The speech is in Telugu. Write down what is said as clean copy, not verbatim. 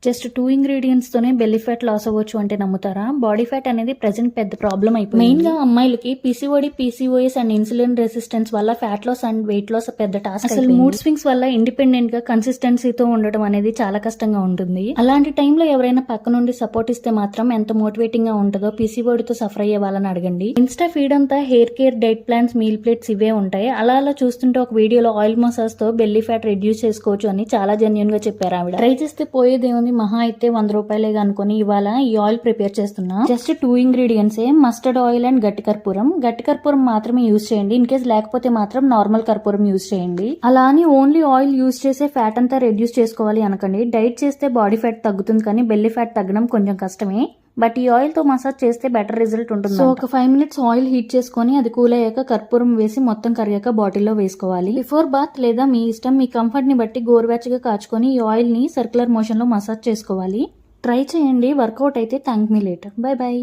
జస్ట్ 2 ఇంగ్రీడియంట్స్ తోనే బెల్లీ ఫ్యాట్ లాస్ అవ్వచ్చు అంటే నమ్ముతారా? బాడీ ఫ్యాట్ అనేది ప్రెసెంట్ పెద్ద ప్రాబ్లం అయిపోయింది. మెయిన్ గా అమ్మాయిలకి PCOD, PCOS and insulin resistance వల్ల fat loss and weight loss పెద్ద టాస్క్. అసలు మూడ్ స్వింగ్స్ వల్ల ఇండిపెండెంట్ గా కన్సిస్టెన్సీతో ఉండడం అనేది చాలా కష్టంగా ఉంటుంది. అలాంటి టైంలో ఎవరైనా పక్క నుండి సపోర్ట్ ఇస్తే మాత్రం ఎంత మోటివేటింగ్ గా ఉంటుందో పీసీఓడితో సఫర్ అయ్యే వాళ్ళని అడగండి. ఇన్స్టా ఫీడ్ అంతా hair care, diet plans, meal plates ఇవే ఉంటాయి. అలా చూస్తుంటే ఒక వీడియోలో ఆయిల్ మసాజ్ తో బెల్లీ ఫ్యాట్ రెడ్యూస్ చేసుకోవచ్చు అని చాలా జెన్యూన్ గా చెప్పారు ఆవిడ. ట్రై చేస్తే పోయేదేముంది, మహా అయితే 100 రూపాయలేగా అనుకుని ఇవాళ ఈ ఆయిల్ ప్రిపేర్ చేస్తున్నా. Just 2 ingredients mustard oil and గట్టి కర్పూరం. గట్టి కర్పూరం మాత్రమే యూజ్ చేయండి. ఇన్ కేస్ లేకపోతే మాత్రం నార్మల్ కర్పూరం యూజ్ చేయండి. అలా అని ఓన్లీ ఆయిల్ యూజ్ చేసే ఫ్యాట్ అంతా రెడ్యూస్ చేసుకోవాలి అనకండి. డైట్ చేస్తే బాడీ ఫ్యాట్ తగ్గుతుంది కానీ బెల్లీ ఫ్యాట్ తగ్గడం కొంచెం కష్టమే. బట్ ఈ ఆయిల్ తో మసాజ్ చేస్తే బెటర్ రిజల్ట్ ఉంటుంది. సో ఒక 5 మినిట్స్ ఆయిల్ హీట్ చేసుకుని అది కూల్ అయ్యాక కర్పూరం వేసి మొత్తం కరిగాక బాటిల్లో వేసుకోవాలి. బిఫోర్ బాత్ లేదా మీ ఇష్టం, మీ కంఫర్ట్ ని బట్టి గోరువెచ్చగా కాచుకొని ఈ ఆయిల్ ని సర్క్యులర్ మోషన్ లో మసాజ్ చేసుకోవాలి. ట్రై చేయండి, వర్కౌట్ అయితే thank me later. By by.